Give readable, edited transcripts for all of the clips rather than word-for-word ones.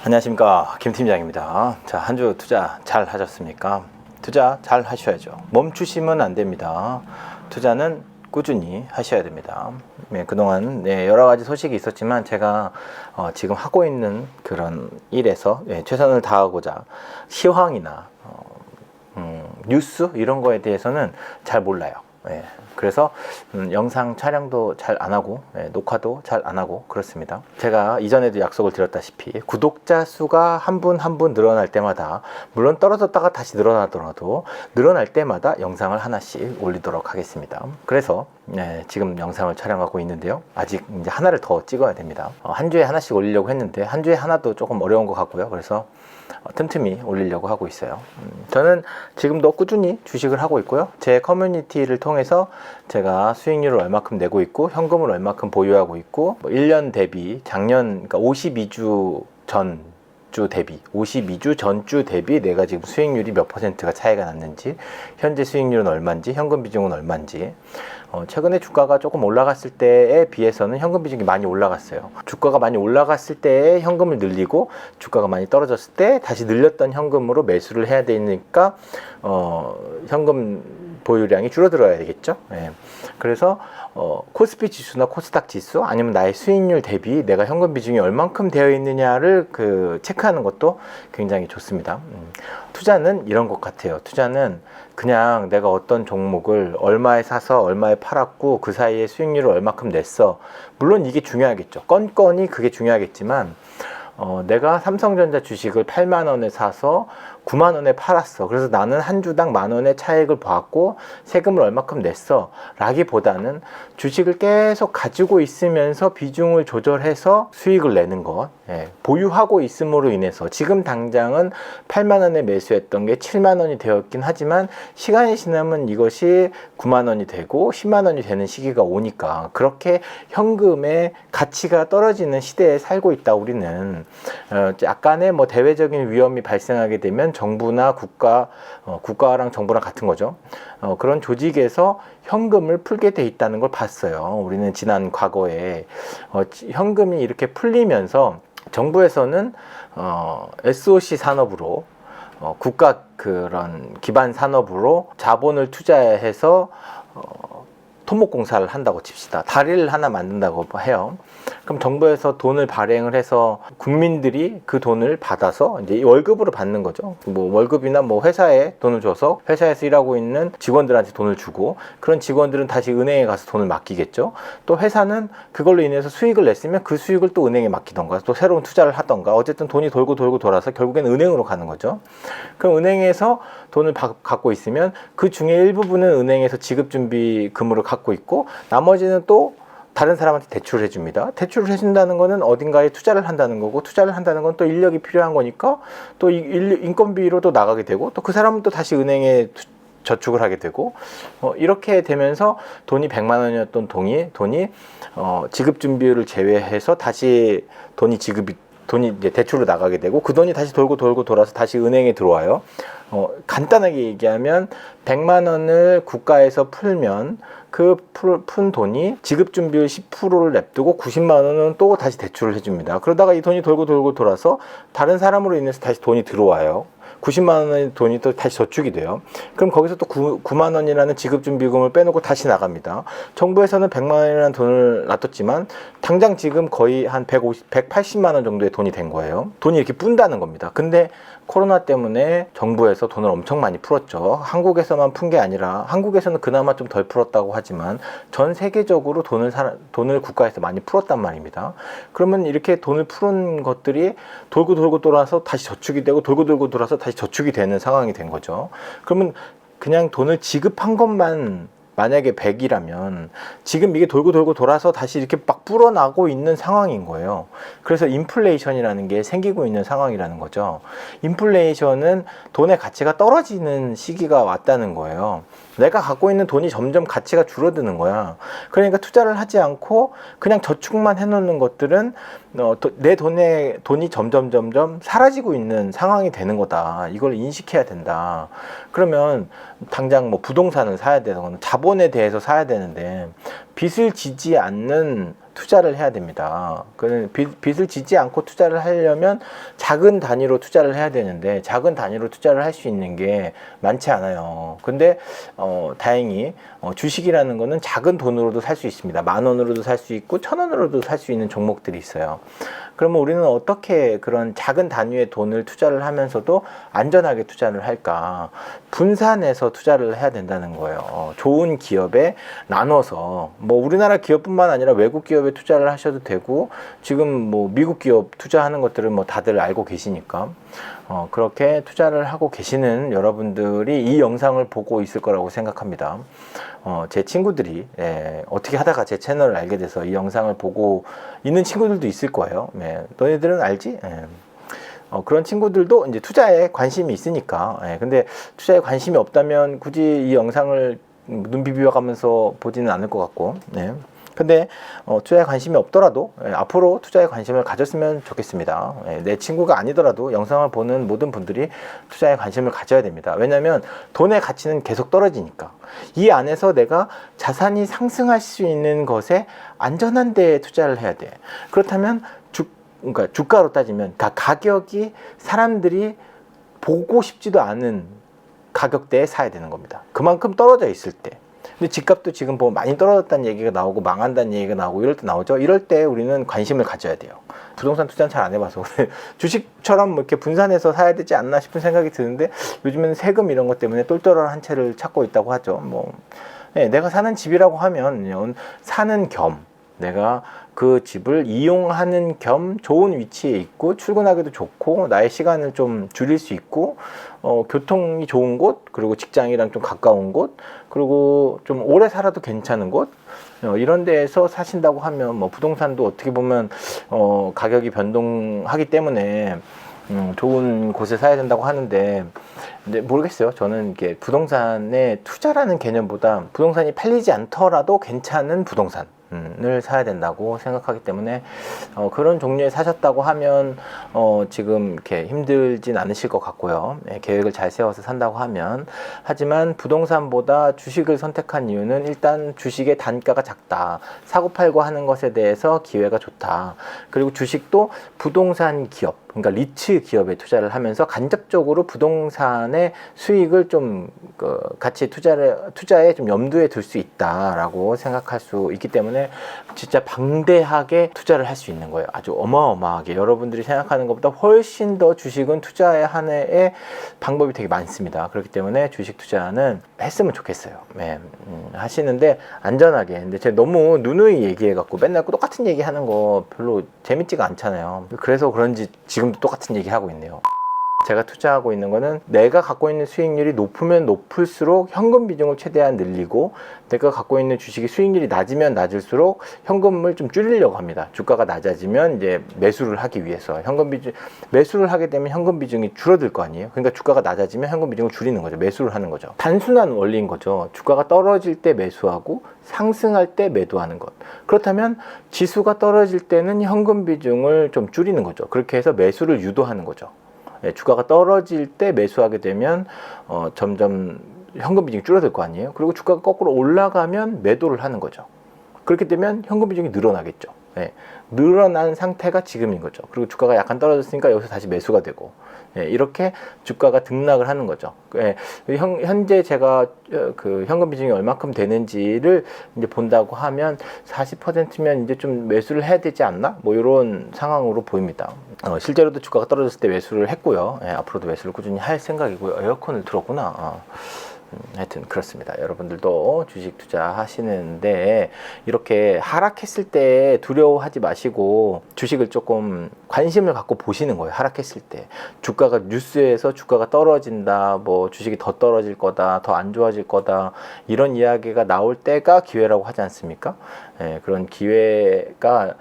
안녕하십니까, 김 팀장입니다. 자, 한 주 투자 잘 하셨습니까? 투자 잘 하셔야죠. 멈추시면 안 됩니다. 투자는 꾸준히 하셔야 됩니다. 네, 그동안 여러 가지 소식이 있었지만 제가 지금 하고 있는 그런 일에서 최선을 다하고자 시황이나 뉴스 이런 거에 대해서는 잘 몰라요. 그래서 영상 촬영도 잘 안 하고 녹화도 잘 안 하고 그렇습니다. 제가 이전에도 약속을 드렸다시피 구독자 수가 한 분 한 분 늘어날 때마다, 물론 떨어졌다가 다시 늘어나더라도 늘어날 때마다 영상을 하나씩 올리도록 하겠습니다. 그래서 지금 영상을 촬영하고 있는데요. 아직 이제 하나를 더 찍어야 됩니다. 한 주에 하나씩 올리려고 했는데 한 주에 하나도 조금 어려운 것 같고요. 그래서 틈틈이 올리려고 하고 있어요. 저는 지금도 꾸준히 주식을 하고 있고요. 제 커뮤니티를 통해서 제가 수익률을 얼마큼 내고 있고 현금을 얼마큼 보유하고 있고 1년 대비 작년, 그러니까 52주 전주 대비 52주 전주 대비 내가 지금 수익률이 몇 %가 차이가 났는지, 현재 수익률은 얼마인지, 현금 비중은 얼마인지, 최근에 주가가 조금 올라갔을 때에 비해서는 현금 비중이 많이 올라갔어요. 주가가 많이 올라갔을 때에 현금을 늘리고 주가가 많이 떨어졌을 때 다시 늘렸던 현금으로 매수를 해야 되니까 현금 보유량이 줄어들어야 되겠죠. 그래서 코스피 지수나 코스닥 지수 아니면 나의 수익률 대비 내가 현금 비중이 얼만큼 되어 있느냐를 체크하는 것도 굉장히 좋습니다. 투자는 이런 것 같아요. 투자는 그냥 내가 어떤 종목을 얼마에 사서 얼마에 팔았고 그 사이에 수익률을 얼마큼 냈어, 물론 이게 중요하겠죠. 건건이 그게 중요하겠지만 내가 삼성전자 주식을 8만 원에 사서 9만 원에 팔았어. 그래서 나는 한 주당 만 원의 차익을 봤고 세금을 얼마큼 냈어 라기보다는 주식을 계속 가지고 있으면서 비중을 조절해서 수익을 내는 것, 보유하고 있음으로 인해서 지금 당장은 8만 원에 매수했던 게 7만 원이 되었긴 하지만 시간이 지나면 이것이 9만 원이 되고 10만 원이 되는 시기가 오니까, 그렇게 현금의 가치가 떨어지는 시대에 살고 있다. 우리는 약간의 대외적인 위험이 발생하게 되면 정부나 국가랑 정부랑 같은 거죠. 그런 조직에서 현금을 풀게 돼 있다는 걸 봤어요. 우리는 지난 과거에 현금이 이렇게 풀리면서 정부에서는 SOC 산업으로 국가 그런 기반 산업으로 자본을 투자해서 토목공사를 한다고 칩시다. 다리를 하나 만든다고 해요. 그럼 정부에서 돈을 발행을 해서 국민들이 그 돈을 받아서 이제 월급으로 받는 거죠. 월급이나 회사에 돈을 줘서 회사에서 일하고 있는 직원들한테 돈을 주고, 그런 직원들은 다시 은행에 가서 돈을 맡기겠죠. 또 회사는 그걸로 인해서 수익을 냈으면 그 수익을 또 은행에 맡기던가 또 새로운 투자를 하던가, 어쨌든 돈이 돌고 돌아서 결국엔 은행으로 가는 거죠. 그럼 은행에서 돈을 갖고 있으면 그 중에 일부분은 은행에서 지급준비금으로 갖고 있고 나머지는 또 다른 사람한테 대출을 해줍니다. 대출을 해준다는 거는 어딘가에 투자를 한다는 거고, 투자를 한다는 건 또 인력이 필요한 거니까 또 인건비로 또 나가게 되고, 또 그 사람은 또 다시 은행에 저축을 하게 되고, 이렇게 되면서 돈이 100만 원이었던 돈이 지급준비율을 제외해서 다시 돈이 이제 대출로 나가게 되고, 그 돈이 다시 돌고 돌아서 다시 은행에 들어와요. 간단하게 얘기하면 100만 원을 국가에서 풀면 그 푼 돈이 지급준비율 10%를 냅두고 90만 원은 또 다시 대출을 해줍니다. 그러다가 이 돈이 돌고 돌아서 다른 사람으로 인해서 다시 돈이 들어와요. 90만 원의 돈이 또 다시 저축이 돼요. 그럼 거기서 또 9만 원이라는 지급준비금을 빼놓고 다시 나갑니다. 정부에서는 100만 원이라는 돈을 놔뒀지만 당장 지금 거의 한 180만 원 정도의 돈이 된 거예요. 돈이 이렇게 푼다는 겁니다. 근데 코로나 때문에 정부에서 돈을 엄청 많이 풀었죠. 한국에서만 푼 게 아니라, 한국에서는 그나마 좀 덜 풀었다고 하지만 전 세계적으로 돈을 국가에서 많이 풀었단 말입니다. 그러면 이렇게 돈을 푸른 것들이 돌고 돌아서 다시 저축이 되고 돌고 돌아서 다시 저축이 되는 상황이 된 거죠. 그러면 그냥 돈을 지급한 것만 만약에 100이라면 지금 이게 돌고 돌아서 다시 이렇게 막 불어나고 있는 상황인 거예요. 그래서 인플레이션이라는 게 생기고 있는 상황이라는 거죠. 인플레이션은 돈의 가치가 떨어지는 시기가 왔다는 거예요. 내가 갖고 있는 돈이 점점 가치가 줄어드는 거야. 그러니까 투자를 하지 않고 그냥 저축만 해놓는 것들은 내 돈이 점점 사라지고 있는 상황이 되는 거다. 이걸 인식해야 된다. 그러면 당장 부동산을 사야 되거나 자본에 대해서 사야 되는데 빚을 지지 않는 투자를 해야 됩니다. 빚을 지지 않고 투자를 하려면 작은 단위로 투자를 해야 되는데 작은 단위로 투자를 할 수 있는 게 많지 않아요. 근데 다행히 주식이라는 거는 작은 돈으로도 살 수 있습니다. 10,000원으로도 살 수 있고 1,000원으로도 살 수 있는 종목들이 있어요. 그러면 우리는 어떻게 그런 작은 단위의 돈을 투자를 하면서도 안전하게 투자를 할까? 분산해서 투자를 해야 된다는 거예요. 좋은 기업에 나눠서, 뭐 우리나라 기업뿐만 아니라 외국 기업에 투자를 하셔도 되고, 지금 뭐 미국 기업 투자하는 것들은 뭐 다들 알고 계시니까 그렇게 투자를 하고 계시는 여러분들이 이 영상을 보고 있을 거라고 생각합니다. 제 친구들이 어떻게 하다가 제 채널을 알게 돼서 이 영상을 보고 있는 친구들도 있을 거예요. 너희들은 알지? 그런 친구들도 이제 투자에 관심이 있으니까. 근데 투자에 관심이 없다면 굳이 이 영상을 눈 비벼가면서 보지는 않을 것 같고. 근데 투자에 관심이 없더라도 앞으로 투자에 관심을 가졌으면 좋겠습니다. 내 친구가 아니더라도 영상을 보는 모든 분들이 투자에 관심을 가져야 됩니다. 왜냐하면 돈의 가치는 계속 떨어지니까. 이 안에서 내가 자산이 상승할 수 있는 것에 안전한 데에 투자를 해야 돼. 그렇다면 그러니까 주가로 따지면 가격이 사람들이 보고 싶지도 않은 가격대에 사야 되는 겁니다. 그만큼 떨어져 있을 때. 근데 집값도 지금 뭐 많이 떨어졌다는 얘기가 나오고 망한다는 얘기가 나오고 이럴 때 나오죠. 이럴 때 우리는 관심을 가져야 돼요. 부동산 투자는 잘 안 해봐서 주식처럼 뭐 이렇게 분산해서 사야 되지 않나 싶은 생각이 드는데 요즘에는 세금 이런 것 때문에 똘똘한 한 채를 찾고 있다고 하죠. 내가 사는 집이라고 하면 사는 겸 내가 그 집을 이용하는 겸 좋은 위치에 있고 출근하기도 좋고 나의 시간을 좀 줄일 수 있고 교통이 좋은 곳, 그리고 직장이랑 좀 가까운 곳, 그리고 좀 오래 살아도 괜찮은 곳, 이런 데에서 사신다고 하면 뭐 부동산도 어떻게 보면 가격이 변동하기 때문에 좋은 곳에 사야 된다고 하는데, 근데 모르겠어요. 저는 이게 부동산에 투자라는 개념보다 부동산이 팔리지 않더라도 괜찮은 부동산을 사야 된다고 생각하기 때문에 그런 종류에 사셨다고 하면 지금 이렇게 힘들진 않으실 것 같고요. 계획을 잘 세워서 산다고 하면. 하지만 부동산보다 주식을 선택한 이유는 일단 주식의 단가가 작다, 사고팔고 하는 것에 대해서 기회가 좋다, 그리고 주식도 부동산 기업, 그러니까 리츠 기업에 투자를 하면서 간접적으로 부동산의 수익을 좀 같이 투자에 좀 염두에 둘 수 있다라고 생각할 수 있기 때문에 진짜 방대하게 투자를 할 수 있는 거예요. 아주 어마어마하게 여러분들이 생각하는 것보다 훨씬 더 주식은 투자의 한 해의 방법이 되게 많습니다. 그렇기 때문에 주식 투자는 했으면 좋겠어요. 하시는데 안전하게. 근데 제가 너무 누누이 얘기해갖고 맨날 똑같은 얘기하는 거 별로 재밌지가 않잖아요. 그래서 그런지 지금도 똑같은 얘기 하고 있네요. 제가 투자하고 있는 거는 내가 갖고 있는 수익률이 높으면 높을수록 현금 비중을 최대한 늘리고, 내가 갖고 있는 주식이 수익률이 낮으면 낮을수록 현금을 좀 줄이려고 합니다. 주가가 낮아지면 이제 매수를 하기 위해서 매수를 하게 되면 현금 비중이 줄어들 거 아니에요. 그러니까 주가가 낮아지면 현금 비중을 줄이는 거죠. 매수를 하는 거죠. 단순한 원리인 거죠. 주가가 떨어질 때 매수하고 상승할 때 매도하는 것. 그렇다면 지수가 떨어질 때는 현금 비중을 좀 줄이는 거죠. 그렇게 해서 매수를 유도하는 거죠. 주가가 떨어질 때 매수하게 되면 점점 현금 비중이 줄어들 거 아니에요. 그리고 주가가 거꾸로 올라가면 매도를 하는 거죠. 그렇게 되면 현금 비중이 늘어나겠죠. 늘어난 상태가 지금인 거죠. 그리고 주가가 약간 떨어졌으니까 여기서 다시 매수가 되고, 이렇게 주가가 등락을 하는 거죠. 현재 제가 그 현금 비중이 얼마큼 되는지를 이제 본다고 하면 40%면 이제 좀 매수를 해야 되지 않나? 뭐 이런 상황으로 보입니다. 실제로도 주가가 떨어졌을 때 매수를 했고요. 앞으로도 매수를 꾸준히 할 생각이고요. 에어컨을 틀었구나. 하여튼 그렇습니다. 여러분들도 주식 투자하시는데 이렇게 하락했을 때 두려워하지 마시고 주식을 조금 관심을 갖고 보시는 거예요. 하락했을 때 주가가 뉴스에서 주가가 떨어진다, 뭐 주식이 더 떨어질 거다, 더 안 좋아질 거다, 이런 이야기가 나올 때가 기회라고 하지 않습니까? 그런 기회가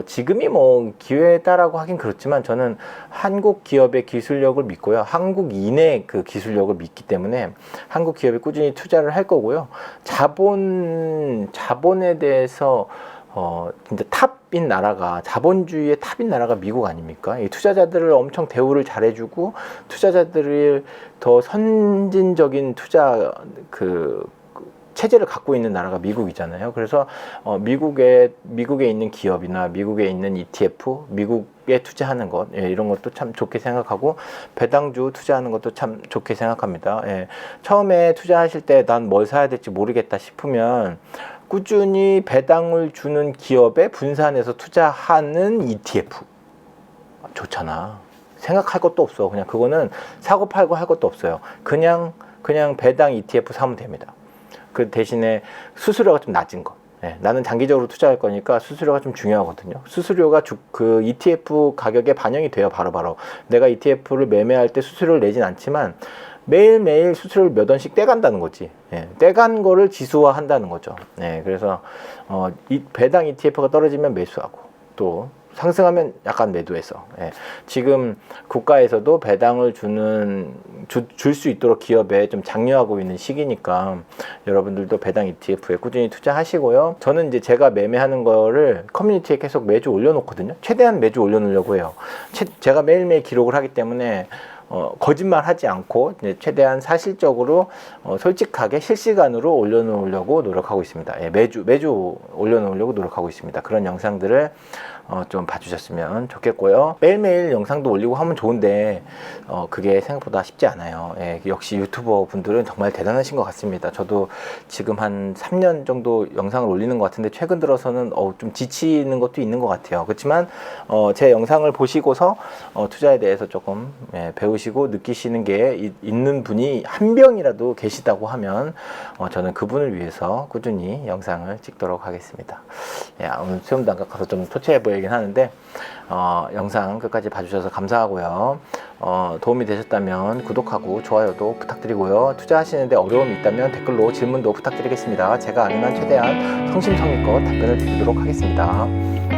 지금이 뭐 기회다라고 하긴 그렇지만 저는 한국 기업의 기술력을 믿고요. 한국인의 그 기술력을 믿기 때문에 한국 기업에 꾸준히 투자를 할 거고요. 자본에 대해서 진짜 탑인 나라가, 자본주의의 탑인 나라가 미국 아닙니까? 이 투자자들을 엄청 대우를 잘해주고 투자자들을 더 선진적인 투자 체제를 갖고 있는 나라가 미국이잖아요. 그래서 미국에 있는 기업이나 미국에 있는 ETF, 미국에 투자하는 것, 예, 이런 것도 참 좋게 생각하고 배당주 투자하는 것도 참 좋게 생각합니다. 예, 처음에 투자하실 때 난 뭘 사야 될지 모르겠다 싶으면 꾸준히 배당을 주는 기업에 분산해서 투자하는 ETF 좋잖아. 생각할 것도 없어. 그냥 그거는 사고 팔고 할 것도 없어요. 그냥 배당 ETF 사면 됩니다. 그 대신에 수수료가 좀 낮은 거. 네, 나는 장기적으로 투자할 거니까 수수료가 좀 중요하거든요. 수수료가 그 ETF 가격에 반영이 돼요. 바로바로. 내가 ETF를 매매할 때 수수료를 내진 않지만 매일매일 수수료를 몇 원씩 떼간다는 거지. 예, 떼간 거를 지수화한다는 거죠. 예, 그래서 이 배당 ETF가 떨어지면 매수하고 또 상승하면 약간 매도해서, 예, 지금 국가에서도 배당을 줄 수 있도록 기업에 좀 장려하고 있는 시기니까 여러분들도 배당 ETF에 꾸준히 투자하시고요. 저는 이제 제가 매매하는 거를 커뮤니티에 계속 매주 올려놓거든요. 최대한 매주 올려놓으려고 해요. 제가 매일매일 기록을 하기 때문에 거짓말 하지 않고 최대한 사실적으로 솔직하게 실시간으로 올려놓으려고 노력하고 있습니다. 예, 매주 올려놓으려고 노력하고 있습니다. 그런 영상들을 좀 봐주셨으면 좋겠고요. 매일매일 영상도 올리고 하면 좋은데 그게 생각보다 쉽지 않아요. 예, 역시 유튜버 분들은 정말 대단하신 것 같습니다. 저도 지금 한 3년 정도 영상을 올리는 것 같은데 최근 들어서는 좀 지치는 것도 있는 것 같아요. 그렇지만 제 영상을 보시고서 투자에 대해서 조금 배우시고 느끼시는 게 있는 분이 한 명이라도 계시다고 하면 저는 그분을 위해서 꾸준히 영상을 찍도록 하겠습니다. 예, 오늘 수영단가 가서 좀 초췌해 보이긴 하는데 영상 끝까지 봐주셔서 감사하고요. 도움이 되셨다면 구독하고 좋아요도 부탁드리고요. 투자하시는데 어려움이 있다면 댓글로 질문도 부탁드리겠습니다. 제가 아는 한 최대한 성심성의껏 답변을 드리도록 하겠습니다.